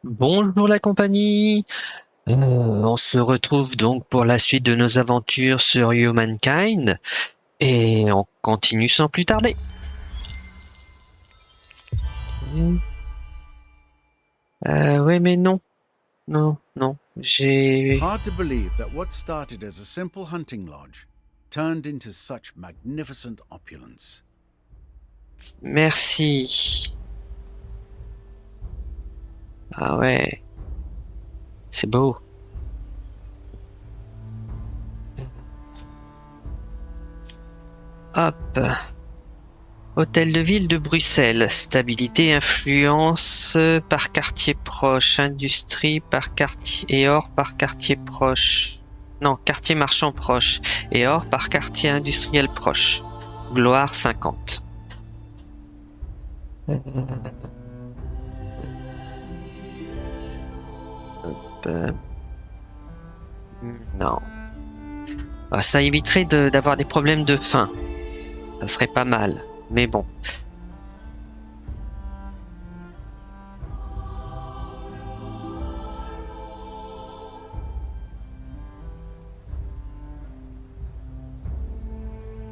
Bonjour la compagnie. On se retrouve donc pour la suite de nos aventures sur Humankind et on continue sans plus tarder. Ouais mais non, non, j'ai... Hard to believe that what started as a simple hunting lodge turned into such magnificent opulence. Merci. Ah ouais, c'est beau. Hop. Hôtel de ville de Bruxelles. Stabilité, influence par quartier proche. Industrie par quartier et or par quartier proche. Non, quartier marchand proche. Et or par quartier industriel proche. Gloire 50. Euh, non. Ah, ça éviterait d'avoir des problèmes de faim. Ça serait pas mal. Mais bon.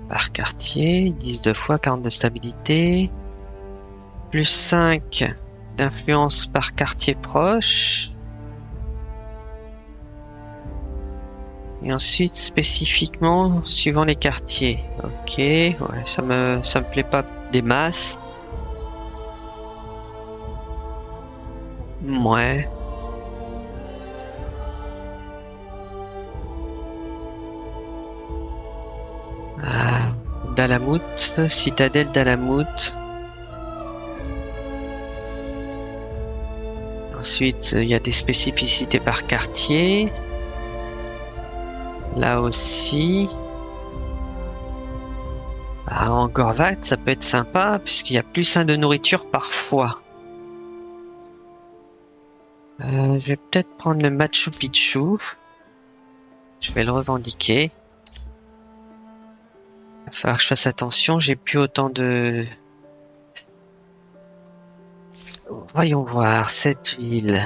Par quartier, 10 de fois, 40 de stabilité. Plus 5 d'influence par quartier proche. Et ensuite, spécifiquement, suivant les quartiers. Ok, ouais, ça me plaît pas des masses. Ouais. Ah, Dalamout, citadelle Dalamout. Ensuite, il y a des spécificités par quartier. Là aussi. Ah, Angkor-Wat, ça peut être sympa, puisqu'il y a plus un de nourriture parfois. Je vais peut-être prendre le Machu Picchu. Je vais le revendiquer. Il va falloir que je fasse attention, j'ai plus autant de... Voyons voir, cette ville.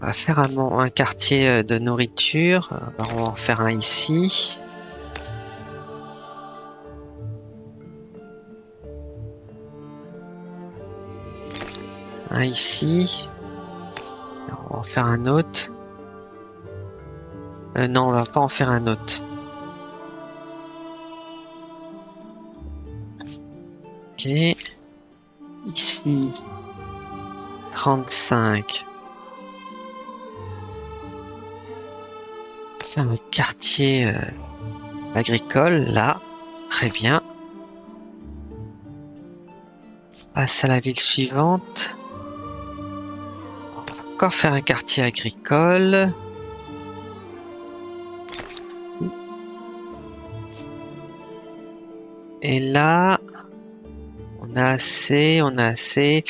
On va faire un quartier de nourriture. On va en faire un ici. Un ici. On va en faire un autre. Non, on va pas en faire un autre. Ok. Ici. 35. Faire un quartier agricole, là. Très bien. Passe à la ville suivante. On va encore faire un quartier agricole. Et là, on a assez, on a assez.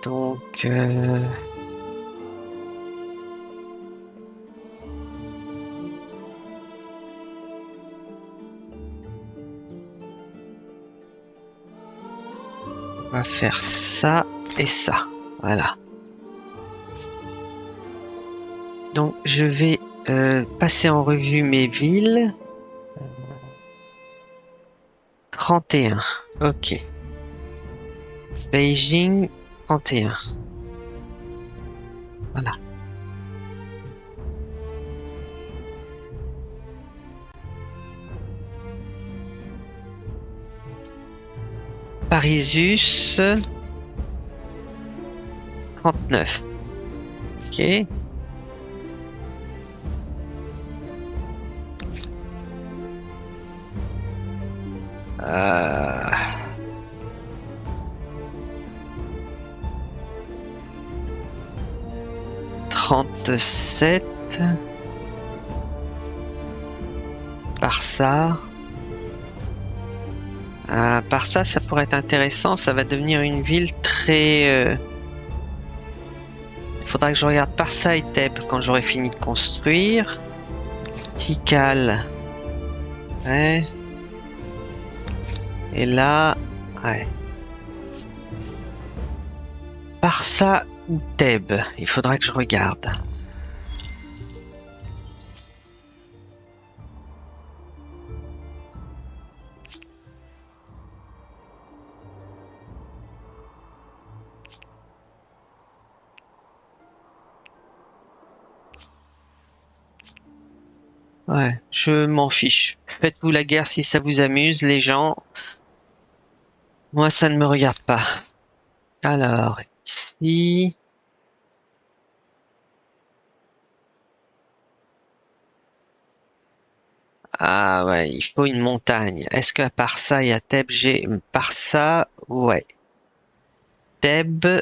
Donc, on va faire ça et ça. Voilà. Donc, je vais passer en revue mes villes. 31. Ok. Beijing, 31. Voilà. Parisius, 39. Ok. Euh... 37. Barça. Barça, ça pourrait être intéressant. Ça va devenir une ville très... faudra que je regarde Parsa et Thèbes quand j'aurai fini de construire. Tikal. Ouais. Et là, ouais. Parsa ou Thèbes, il faudra que je regarde. Ouais, je m'en fiche. Faites-vous la guerre si ça vous amuse, les gens. Moi, ça ne me regarde pas. Alors, ici... Ah ouais, il faut une montagne. Est-ce qu'à part ça, il y a Thèbes, j'ai... Par ça, ouais. Thèbes,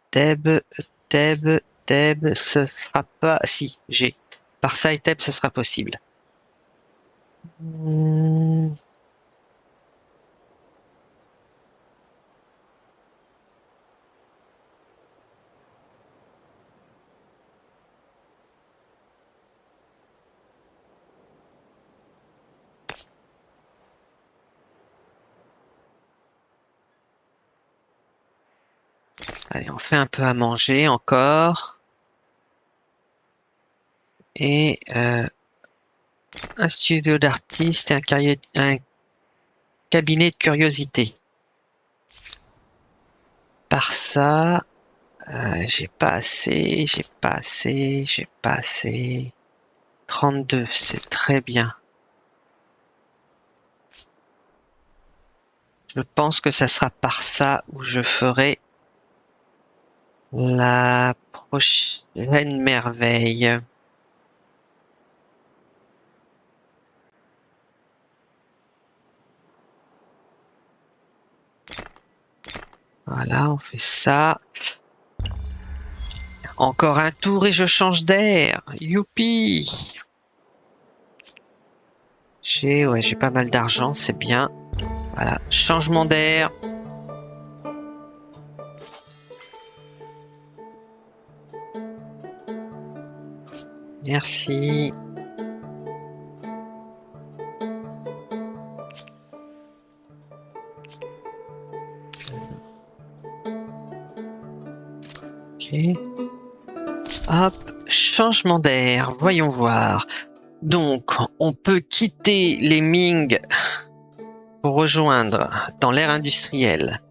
Thèbes, Thèbes, Thèbes, ce sera pas... Si, j'ai. Par ça et Thèbes, ce sera possible. Hmm. Allez, on fait un peu à manger encore. Et un studio d'artiste et un cabinet de curiosité. Par ça, j'ai pas assez, j'ai pas assez, j'ai pas assez. 32, c'est très bien. Je pense que ça sera par ça où je ferai la prochaine merveille. Voilà, on fait ça. Encore un tour et je change d'air. Youpi! J'ai pas mal d'argent, c'est bien. Voilà, changement d'air. Merci. Ok. Hop, changement d'air. Voyons voir. Donc, on peut quitter les Ming pour rejoindre dans l'ère industrielle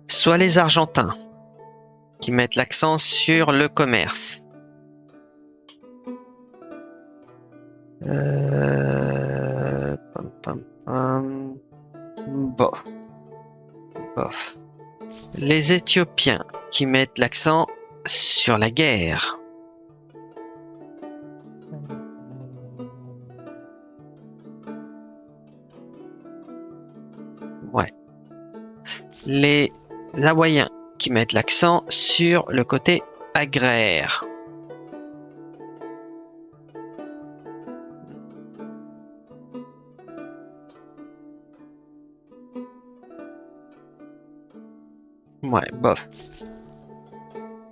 soit les Argentins qui mettent l'accent sur le commerce. Pam, pam, pam. Bof. Bof. Les Éthiopiens qui mettent l'accent sur la guerre. Ouais. Les Hawaïens qui mettent l'accent sur le côté agraire. Ouais, bof.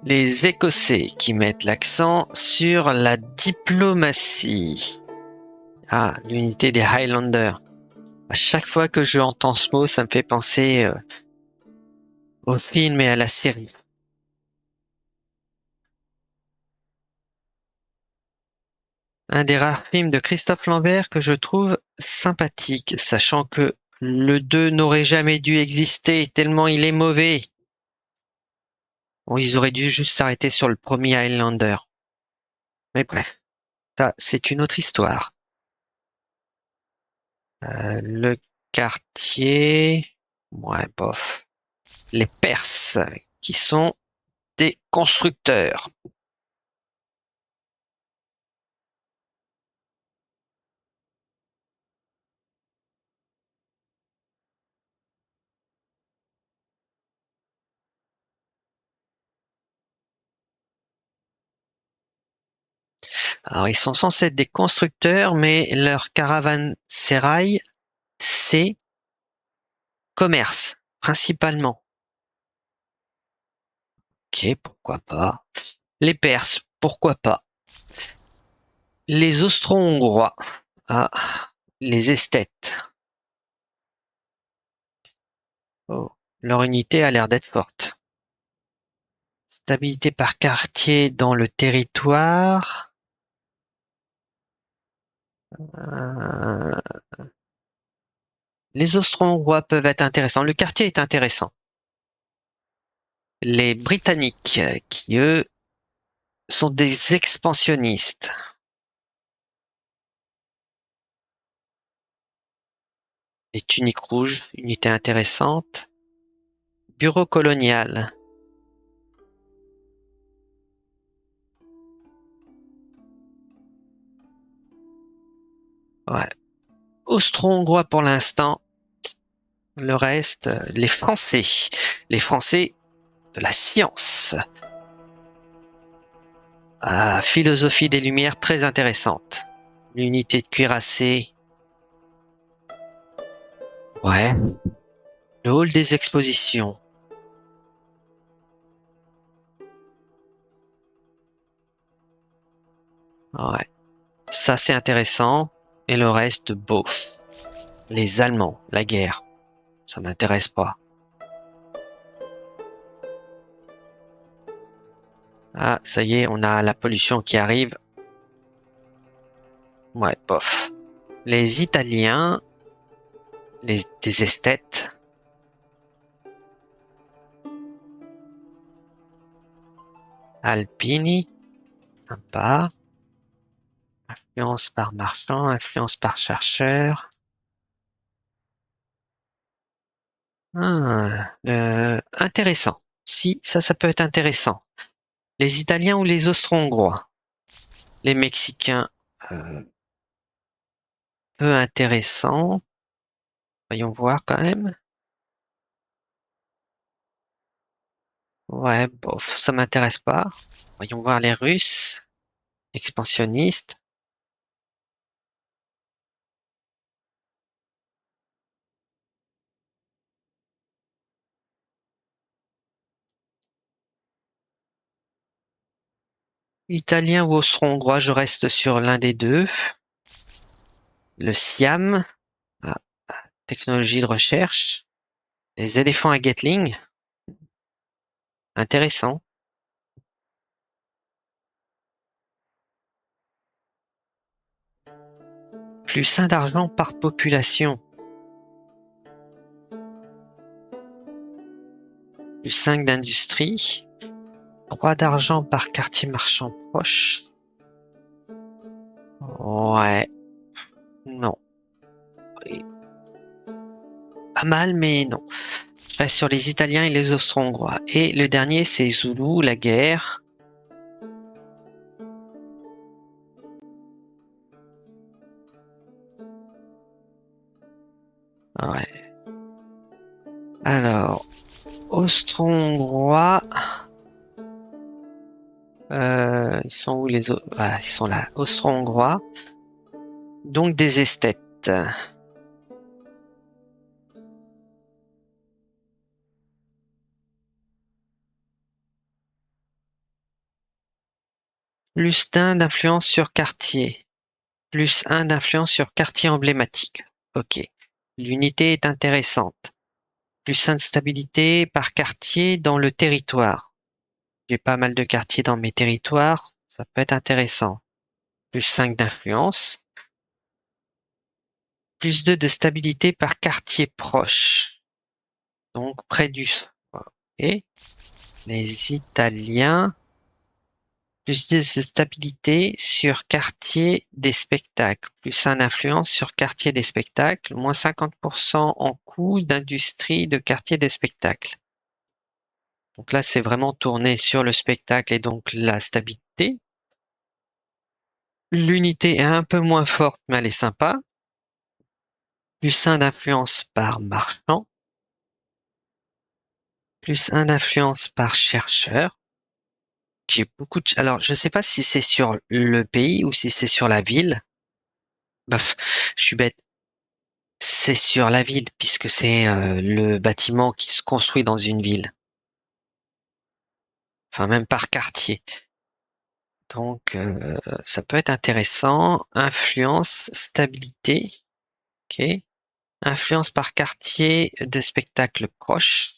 Les Écossais qui mettent l'accent sur la diplomatie. Ah, l'unité des Highlanders. À chaque fois que je entends ce mot, ça me fait penser au film et à la série. Un des rares films de Christophe Lambert que je trouve sympathique, sachant que le 2 n'aurait jamais dû exister tellement il est mauvais. Bon, ils auraient dû juste s'arrêter sur le premier Highlander. Mais bref, ça, c'est une autre histoire. Le quartier... Ouais, bof. Les Perses, qui sont des constructeurs. Alors, ils sont censés être des constructeurs, mais leur caravansérail, c'est commerce, principalement. Ok, pourquoi pas. Les Perses, pourquoi pas. Les Austro-Hongrois. Ah, les esthètes. Oh, leur unité a l'air d'être forte. Stabilité par quartier dans le territoire. Euh, les Austro-Hongrois peuvent être intéressants. Le quartier est intéressant. Les Britanniques, qui eux sont des expansionnistes. Les tuniques rouges, unité intéressante. Bureau colonial. Ouais. Austro-Hongrois pour l'instant. Le reste, les Français. Les Français de la science. Ah, philosophie des Lumières, très intéressante. L'unité de cuirassé. Ouais. Le hall des expositions. Ouais. Ça, c'est intéressant. Et le reste, bof. Les Allemands, la guerre. Ça m'intéresse pas. Ah, ça y est, on a la pollution qui arrive. Ouais, bof. Les Italiens, des esthètes. Alpini, sympa. Influence par marchand, influence par chercheur. Ah, intéressant. Si, ça peut être intéressant. Les Italiens ou les Austro-Hongrois? Les Mexicains, euh, peu intéressant. Voyons voir quand même. Ouais, bof, ça m'intéresse pas. Voyons voir les Russes, expansionnistes. Italiens ou Austro-Hongrois, je reste sur l'un des deux. Le Siam, ah, technologie de recherche. Les éléphants à Gatling, intéressant. Plus 1 d'argent par population. Plus 5 d'industrie. 3 d'argent par quartier marchand proche. Ouais, non. Pas mal, mais non. Je reste sur les Italiens et les Austro-Hongrois. Et le dernier, c'est Zoulou, la guerre. Ouais. Alors, Austro-Hongrois. Ils sont où les autres? Ah, ils sont là. Austro-Hongrois. Donc des esthètes. Plus d'un d'influence sur quartier. Plus un d'influence sur quartier emblématique. Ok. L'unité est intéressante. Plus un de stabilité par quartier dans le territoire. J'ai pas mal de quartiers dans mes territoires. Ça peut être intéressant. Plus 5 d'influence. Plus 2 de stabilité par quartier proche. Donc près du... Ok. Les Italiens. Plus 10 de stabilité sur quartier des spectacles. Plus 1 d'influence sur quartier des spectacles. Moins 50% en coût d'industrie de quartier des spectacles. Donc là, c'est vraiment tourné sur le spectacle et donc la stabilité. L'unité est un peu moins forte, mais elle est sympa. Plus 1 d'influence par marchand. Plus 1 d'influence par chercheur. J'ai beaucoup de... Alors, je sais pas si c'est sur le pays ou si c'est sur la ville. Bof, je suis bête. C'est sur la ville, puisque c'est le bâtiment qui se construit dans une ville. Enfin, même par quartier. Donc, ça peut être intéressant. Influence, stabilité. Ok. Influence par quartier de spectacle proche.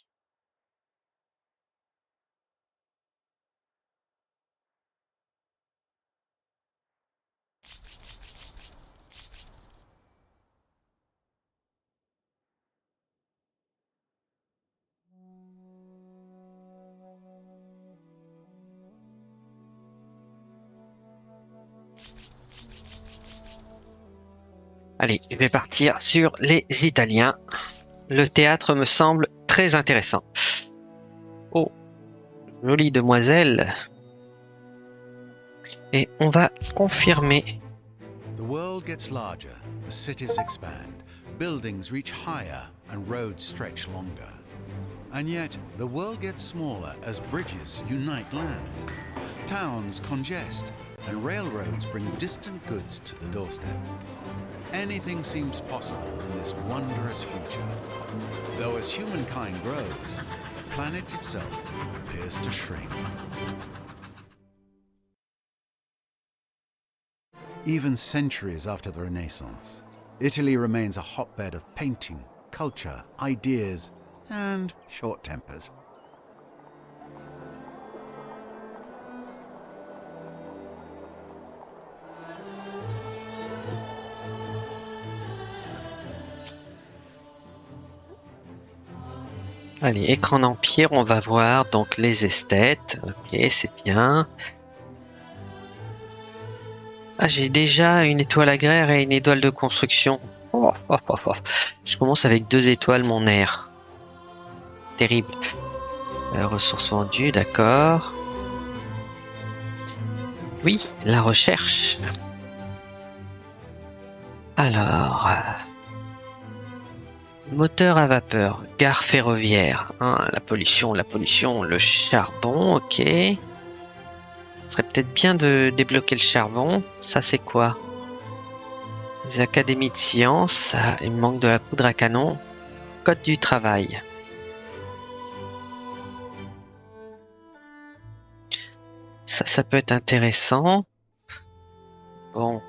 Allez, je vais partir sur les Italiens. Le théâtre me semble très intéressant. Oh, jolie demoiselle. Et on va confirmer. The world gets larger, the cities expand, buildings reach higher, and roads stretch longer. And yet, the world gets smaller as bridges unite lands. Towns congest, and railroads bring distant goods to the doorstep. Anything seems possible in this wondrous future. Though as humankind grows, the planet itself appears to shrink. Even centuries after the Renaissance, Italy remains a hotbed of painting, culture, ideas, and short tempers. Allez, écran d'empire, on va voir donc les esthètes. Ok, c'est bien. Ah, j'ai déjà une étoile agraire et une étoile de construction. Oh, oh, oh, oh. Je commence avec 2 étoiles, mon air. Terrible. Ressources vendues, d'accord. Oui, la recherche. Alors, moteur à vapeur, gare ferroviaire. Hein, la pollution, le charbon, ok. Ce serait peut-être bien de débloquer le charbon. Ça, c'est quoi? Les académies de sciences. Ah, il me manque de la poudre à canon. Code du travail. Ça peut être intéressant. Bon,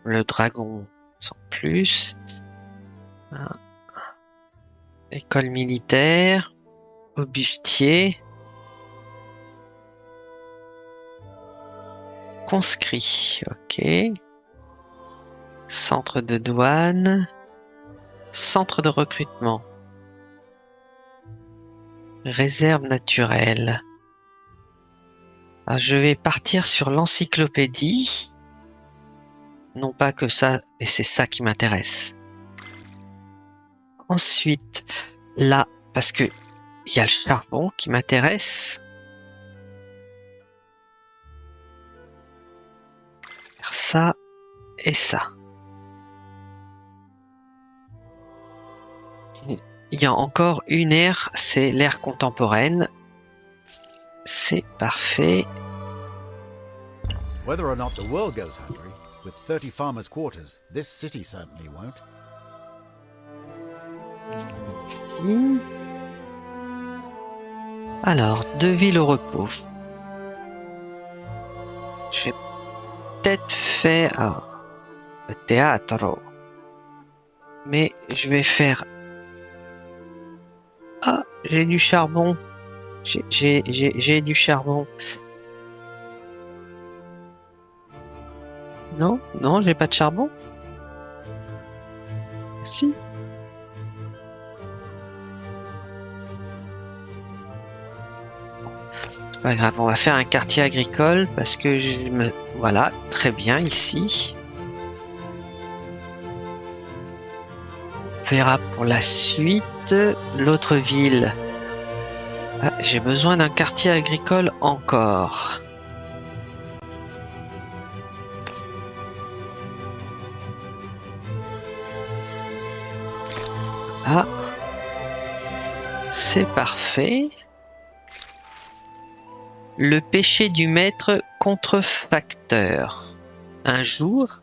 le dragon, sans plus. Ah. École militaire. Aubustier. Conscrit, ok. Centre de douane. Centre de recrutement. Réserve naturelle. Alors, je vais partir sur l'encyclopédie. Non pas que ça, mais c'est ça qui m'intéresse. Ensuite, là, parce que il y a le charbon qui m'intéresse. Faire ça et ça. Il y a encore une ère, c'est l'ère contemporaine. C'est parfait. Whether or not the world goes hungry, with 30 farmers' quarters, this city certainly won't. Ici. Alors, 2 villes au repos. Je vais peut-être faire le théâtre. Mais je vais faire... Ah, j'ai du charbon. J'ai du charbon. Non, non, j'ai pas de charbon. Si. C'est pas grave, on va faire un quartier agricole parce que je me... Voilà, très bien ici. On verra pour la suite l'autre ville. Ah, j'ai besoin d'un quartier agricole encore. Ah, c'est parfait. Le péché du maître contrefacteur. Un jour,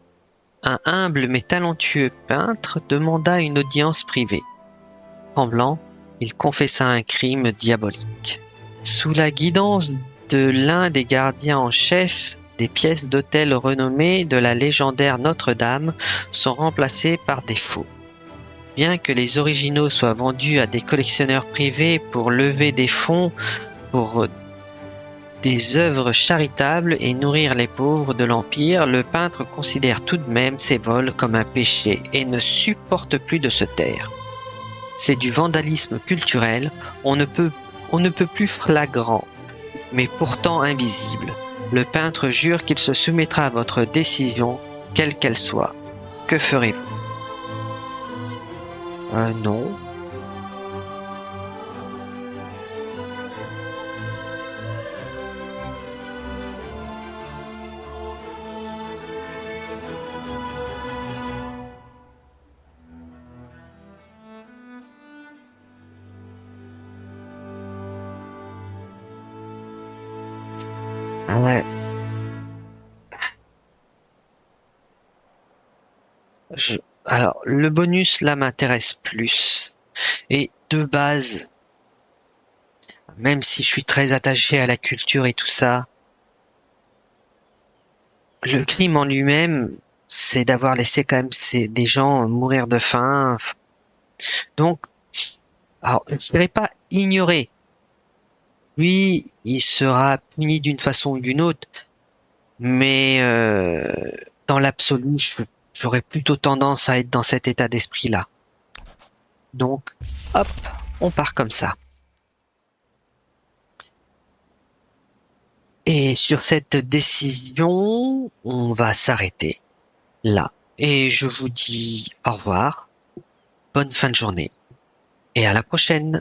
un humble mais talentueux peintre demanda une audience privée. Tremblant, il confessa un crime diabolique. Sous la guidance de l'un des gardiens en chef, Des pièces d'hôtel renommées de la légendaire Notre-Dame sont remplacées par des faux. Bien que les originaux soient vendus à des collectionneurs privés pour lever des fonds pour des œuvres charitables et nourrir les pauvres de l'Empire, le peintre considère tout de même ces vols comme un péché et ne supporte plus de se taire. C'est du vandalisme culturel, on ne peut plus flagrant, mais pourtant invisible. Le peintre jure qu'il se soumettra à votre décision, quelle qu'elle soit. Que ferez-vous? Non. Ouais. Alors, le bonus là m'intéresse plus. Et de base, même si je suis très attaché à la culture et tout ça, le crime en lui-même, c'est d'avoir laissé quand même des gens mourir de faim. Donc, alors, je dirais pas ignorer. Lui, il sera puni d'une façon ou d'une autre, mais dans l'absolu, j'aurais plutôt tendance à être dans cet état d'esprit-là. Donc, hop, on part comme ça. Et sur cette décision, on va s'arrêter là. Et je vous dis au revoir, bonne fin de journée et à la prochaine.